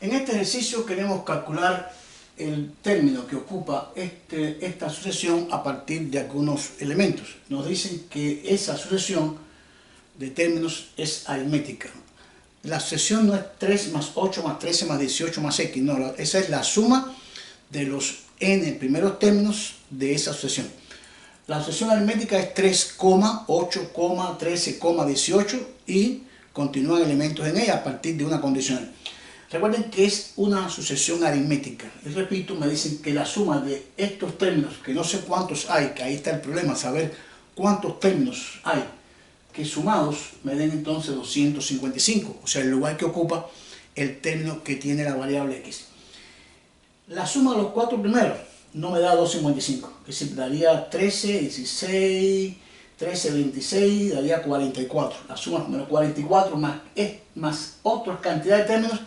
En este ejercicio queremos calcular el término que ocupa esta sucesión a partir de algunos elementos. Nos dicen que esa sucesión de términos es aritmética. La sucesión no es 3 más 8 más 13 más 18 más x, no, esa es la suma de los n primeros términos de esa sucesión. La sucesión aritmética es 3, 8, 13, 18 y continúan elementos en ella a partir de una condicional. Recuerden que es una sucesión aritmética. Y repito, me dicen que la suma de estos términos, que no sé cuántos hay, que ahí está el problema, saber cuántos términos hay, que sumados me den entonces 255, o sea, el lugar que ocupa el término que tiene la variable x. La suma de los cuatro primeros no me da 255, que se daría 13, 16, 13, 26, daría 44. La suma menos 44 más otra cantidad de términos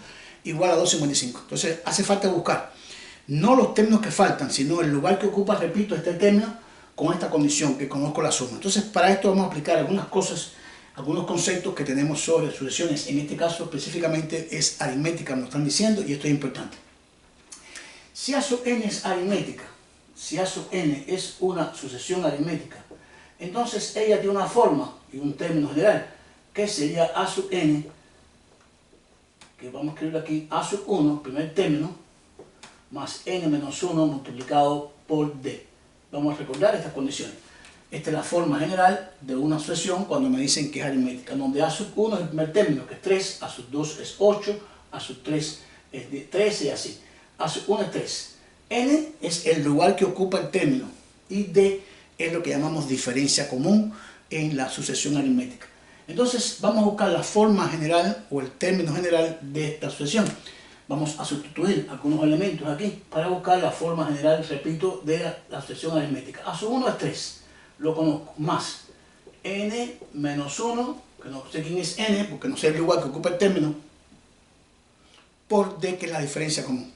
igual a 255. Entonces hace falta buscar no los términos que faltan, sino el lugar que ocupa, repito, este término con esta condición, que conozco la suma. Entonces para esto vamos a aplicar algunas cosas, algunos conceptos que tenemos sobre sucesiones. En este caso específicamente es aritmética, nos están diciendo, y esto es importante. Si A sub n es aritmética, si A sub n es una sucesión aritmética, entonces ella tiene una forma y un término general, que sería A sub n, que vamos a escribir aquí, A sub 1, primer término, más n menos 1 multiplicado por d. Vamos a recordar estas condiciones. Esta es la forma general de una sucesión cuando me dicen que es aritmética, donde A sub 1 es el primer término, que es 3, A sub 2 es 8, A sub 3 es de 13 y así. A sub 1 es 3. N es el lugar que ocupa el término y D es lo que llamamos diferencia común en la sucesión aritmética. Entonces vamos a buscar la forma general o el término general de esta sucesión. Vamos a sustituir algunos elementos aquí para buscar la forma general, repito, de la sucesión aritmética. A sub 1 es 3, lo conozco, más n menos 1, que no sé quién es n, porque no sé el lugar que ocupa el término, por d, que es la diferencia común.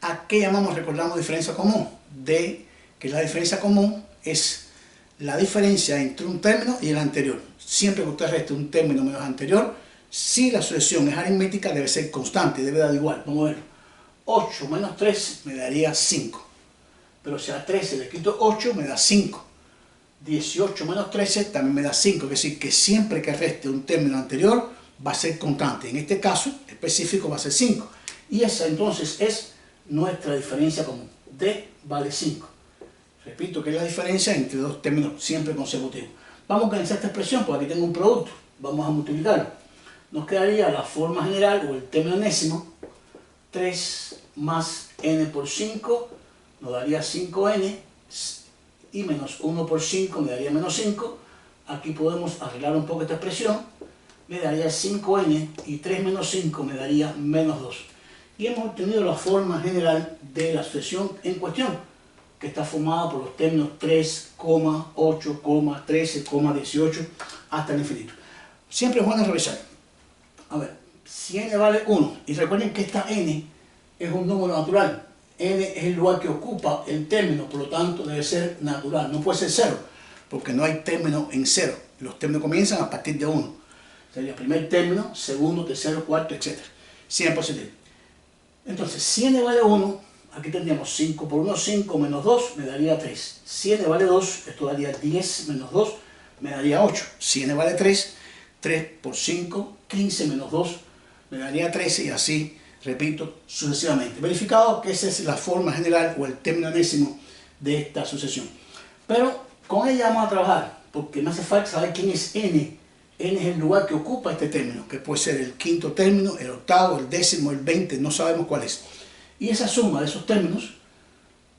¿A qué llamamos, recordamos, diferencia común? D, que la diferencia común es la diferencia entre un término y el anterior. Siempre que usted reste un término menos anterior, si la sucesión es aritmética, debe ser constante, debe dar igual. Vamos a verlo. 8 menos 3 me daría 5. Pero si a 13 le quito 8, me da 5. 18 menos 13 también me da 5. Es decir, que siempre que reste un término anterior, va a ser constante. En este caso específico va a ser 5. Y esa entonces es nuestra diferencia común. D vale 5. Repito que es la diferencia entre dos términos siempre consecutivos. Vamos a organizar esta expresión, porque aquí tengo un producto. Vamos a multiplicarlo. Nos quedaría la forma general o el término enésimo. 3 más n por 5 nos daría 5n. Y menos 1 por 5 me daría menos 5. Aquí podemos arreglar un poco esta expresión. Me daría 5n y 3 menos 5 me daría menos 2. Y hemos obtenido la forma general de la sucesión en cuestión, que está formada por los términos 3, 8, 13, 18 hasta el infinito. Siempre es bueno revisar. A ver, si n vale 1, y recuerden que esta n es un número natural. N es el lugar que ocupa el término, por lo tanto debe ser natural. No puede ser 0, porque no hay término en 0. Los términos comienzan a partir de 1. Sería primer término, segundo, tercero, cuarto, etc. Siempre positivo. Entonces, si n vale 1, aquí tendríamos 5 por 1, 5 menos 2, me daría 3. Si n vale 2, esto daría 10 menos 2, me daría 8. Si n vale 3, 3 por 5, 15 menos 2, me daría 13 y así, repito, sucesivamente. Verificado que esa es la forma general o el término enésimo de esta sucesión. Pero con ella vamos a trabajar, porque me hace falta saber quién es n. N es el lugar que ocupa este término, que puede ser el quinto término, el octavo, el décimo, el 20, no sabemos cuál es. Y esa suma de esos términos,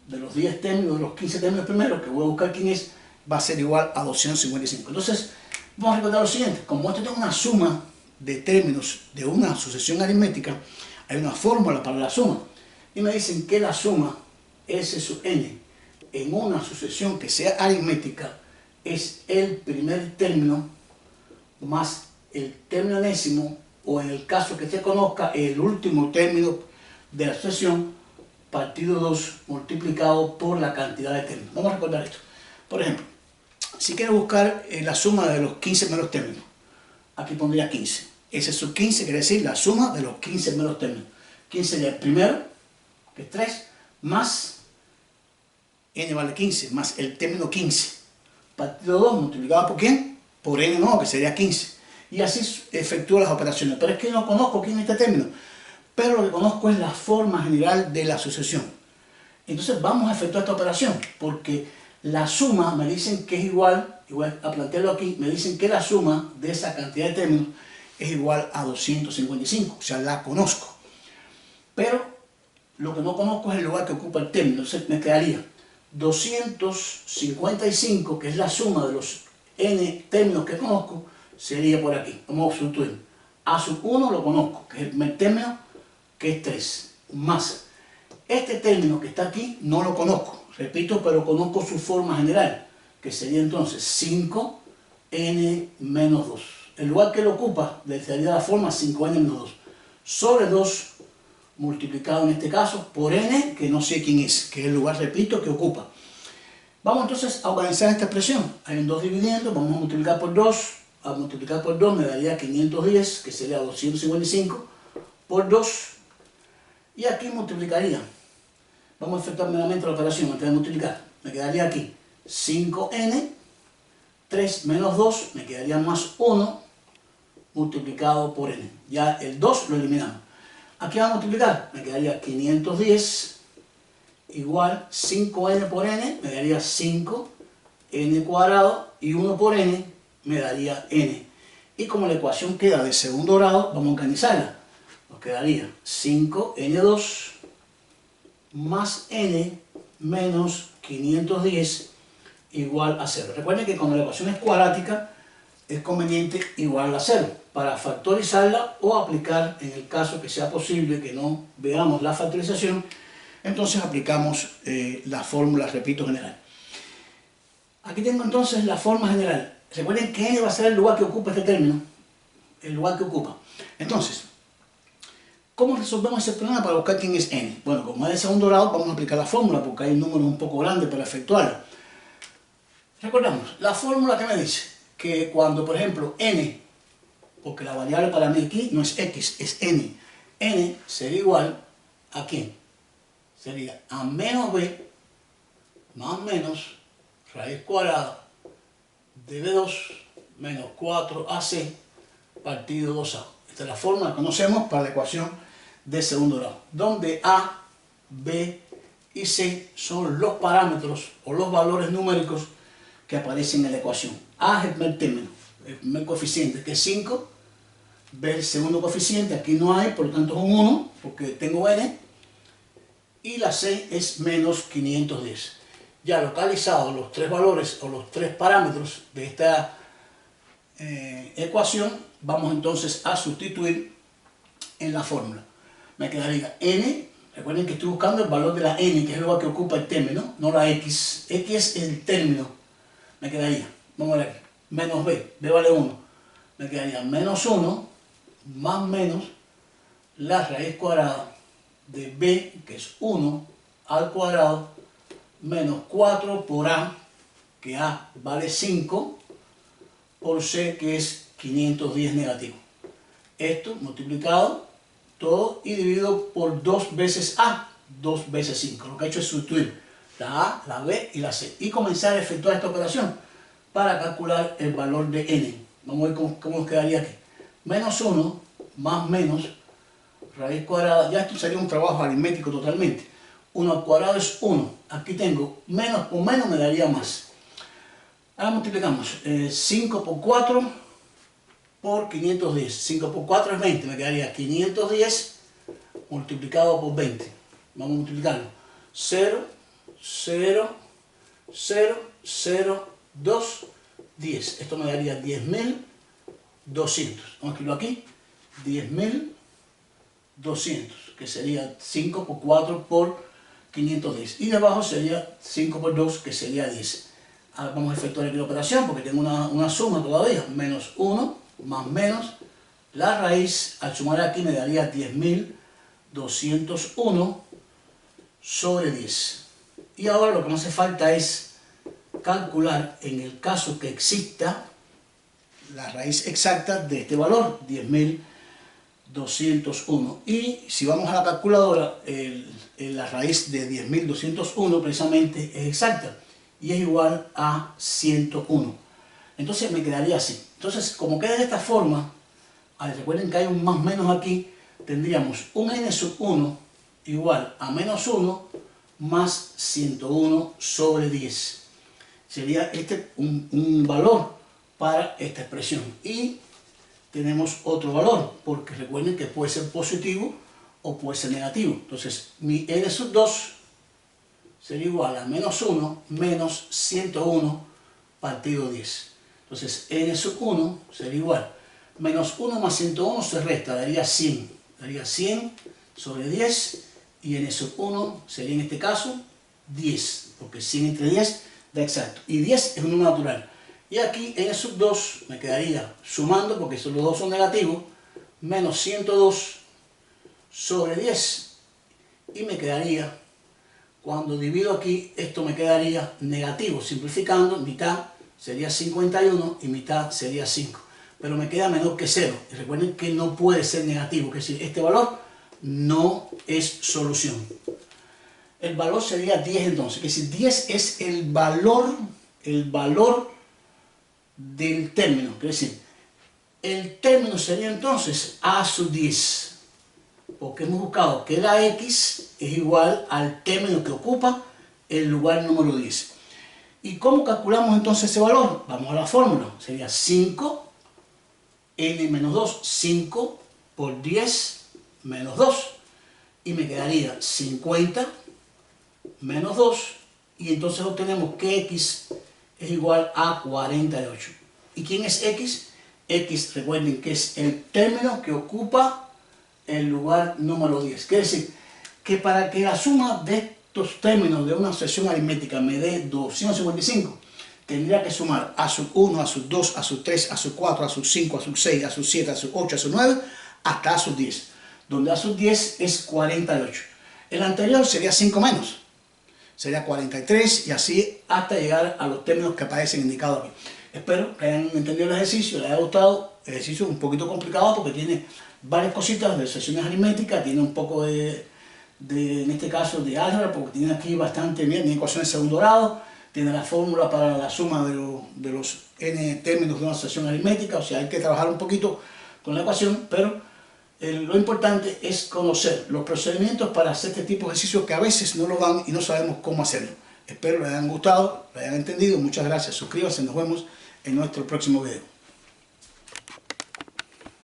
de los 10 términos, de los 15 términos primeros, que voy a buscar quién es, va a ser igual a 255. Entonces, vamos a recordar lo siguiente. Como esto tiene una suma de términos de una sucesión aritmética, hay una fórmula para la suma. Y me dicen que la suma S sub n en una sucesión que sea aritmética es el primer término más el término enésimo, o en el caso que se conozca, el último término de la sucesión, partido 2 multiplicado por la cantidad de términos. Vamos a recordar esto. Por ejemplo, si quiero buscar la suma de los 15 primeros términos, aquí pondría 15. S sub 15 quiere decir la suma de los 15 primeros términos. 15 sería el primero, que es 3, más n vale 15, más el término 15. Partido 2 multiplicado por ¿quién? Por n nuevo, que sería 15. Y así efectúo las operaciones. Pero es que no conozco quién es este término. Pero lo que conozco es la forma general de la sucesión. Entonces vamos a efectuar esta operación, porque la suma me dicen que es igual, y voy a plantearlo aquí, me dicen que la suma de esa cantidad de términos es igual a 255, o sea, la conozco. Pero lo que no conozco es el lugar que ocupa el término, entonces me quedaría 255, que es la suma de los n términos que conozco, sería por aquí. Vamos a sustituir. A sub 1 lo conozco, que es el término que es 3, más este término que está aquí no lo conozco, repito, pero conozco su forma general, que sería entonces 5n menos 2. El lugar que lo ocupa le sería la forma 5n menos 2, sobre 2 multiplicado en este caso por n, que no sé quién es, que es el lugar, repito, que ocupa. Vamos entonces a organizar esta expresión. Hay un 2 dividiendo, vamos a multiplicar por 2. A multiplicar por 2 me daría 510, que sería 255 por 2. Y aquí multiplicaría. Vamos a efectuar meramente la operación antes de multiplicar. Me quedaría aquí 5n, 3 menos 2, me quedaría más 1 multiplicado por n. Ya el 2 lo eliminamos. Aquí vamos a multiplicar, me quedaría 510 igual 5n por n, me daría 5n cuadrado, y 1 por n me daría n. Y como la ecuación queda de segundo grado, vamos a organizarla. Nos quedaría 5n2 más n menos 510 igual a 0. Recuerden que cuando la ecuación es cuadrática, es conveniente igualarla a 0 para factorizarla o aplicar, en el caso que sea posible que no veamos la factorización, entonces aplicamos la fórmula, repito, general. Aquí tengo entonces la forma general. Recuerden que n va a ser el lugar que ocupa este término, el lugar que ocupa. Entonces, ¿cómo resolvemos ese problema para buscar quién es n? Bueno, como es de segundo grado, vamos a aplicar la fórmula porque hay números un poco grandes para efectuarla. Recordamos, la fórmula que me dice que cuando, por ejemplo, n, porque la variable para mí aquí no es x, es n, n sería igual a ¿quién? Sería a menos b más menos raíz cuadrada de b2 menos 4ac partido 2a. Esta es la fórmula que conocemos para la ecuación de segundo grado, donde a, b y c son los parámetros o los valores numéricos que aparecen en la ecuación. A es el primer término, el primer coeficiente, que es 5, b es el segundo coeficiente, aquí no hay, por lo tanto es un 1, porque tengo n, y la c es menos 510. Ya localizados los tres valores o los tres parámetros de esta ecuación, vamos entonces a sustituir en la fórmula. Me quedaría n, recuerden que estoy buscando el valor de la n, que es el lugar que ocupa el término, no la x. X es el término. Me quedaría, vamos a ver aquí, menos b, b vale 1. Me quedaría menos 1 más menos la raíz cuadrada de b, que es 1 al cuadrado, menos 4 por a, que a vale 5, por c, que es 510 negativo. Esto multiplicado todo y dividido por 2 veces a, 2 veces 5. Lo que he hecho es sustituir la a, la b y la c. Y comenzar a efectuar esta operación para calcular el valor de n. Vamos a ver cómo nos quedaría aquí. Menos 1 más menos raíz cuadrada. Ya esto sería un trabajo aritmético totalmente. 1 al cuadrado es 1. Aquí tengo menos por menos me daría más. Ahora multiplicamos 5 por 4 por 510. 5 por 4 es 20. Me quedaría 510 multiplicado por 20. Vamos a multiplicarlo. 0, 0, 0, 0, 2, 10. Esto me daría 10.200. Vamos a escribirlo aquí. 10.200. Que sería 5 por 4 por 510. Y debajo sería 5 por 2, que sería 10. Ahora vamos a efectuar aquí la operación porque tengo una suma todavía. Menos 1 más menos la raíz. Al sumar aquí me daría 10.201 sobre 10. Y ahora lo que me hace falta es calcular, en el caso que exista la raíz exacta de este valor, 10.201. Y si vamos a la calculadora, la raíz de 10.201 precisamente es exacta y es igual a 101. Entonces me quedaría así. Entonces, como queda de esta forma, recuerden que hay un más menos aquí, tendríamos un n sub 1 igual a menos 1 más 101 sobre 10. Sería este un valor para esta expresión. Y tenemos otro valor, porque recuerden que puede ser positivo o puede ser negativo. Entonces, mi n sub 2 sería igual a menos 1 menos 101 partido 10. Entonces, n sub 1 sería igual. Menos 1 más 101 se resta, daría 100. Daría 100 sobre 10 y n sub 1 sería en este caso 10, porque 100 entre 10 da exacto. Y 10 es un número natural. Y aquí n sub 2 me quedaría sumando, porque los dos son negativos, menos 102 sobre 10. Y me quedaría, cuando divido aquí, esto me quedaría negativo. Simplificando, mitad sería 51 y mitad sería 5. Pero me queda menor que 0. Y recuerden que no puede ser negativo, es decir, este valor no es solución. El valor sería 10 entonces, es decir, 10 es el valor del término, es decir, el término sería entonces a sub 10, porque hemos buscado que la x es igual al término que ocupa el lugar número 10. ¿Y cómo calculamos entonces ese valor? Vamos a la fórmula, sería 5 n menos 2, 5 por 10 menos 2, y me quedaría 50 menos 2, y entonces obtenemos que x es igual a 48. ¿Y quién es x? X, recuerden que es el término que ocupa el lugar número 10. Quiere decir que para que la suma de estos términos de una sucesión aritmética me dé 255, tendría que sumar a sub 1, a sub 2, a sub 3, a sub 4, a sub 5, a sub 6, a sub 7, a sub 8, a sub 9, hasta a sub 10, donde a sub 10 es 48. El anterior sería 5 menos, sería 43 y así hasta llegar a los términos que aparecen indicados aquí. Espero que hayan entendido el ejercicio, les haya gustado. El ejercicio es un poquito complicado porque tiene varias cositas de secciones aritméticas, tiene un poco en este caso de álgebra, porque tiene aquí bastante bien, tiene ecuaciones de segundo grado, tiene la fórmula para la suma de los n términos de una sección aritmética, o sea, hay que trabajar un poquito con la ecuación, pero lo importante es conocer los procedimientos para hacer este tipo de ejercicios que a veces no lo dan y no sabemos cómo hacerlo. Espero les hayan gustado, les hayan entendido. Muchas gracias, suscríbanse, nos vemos en nuestro próximo video.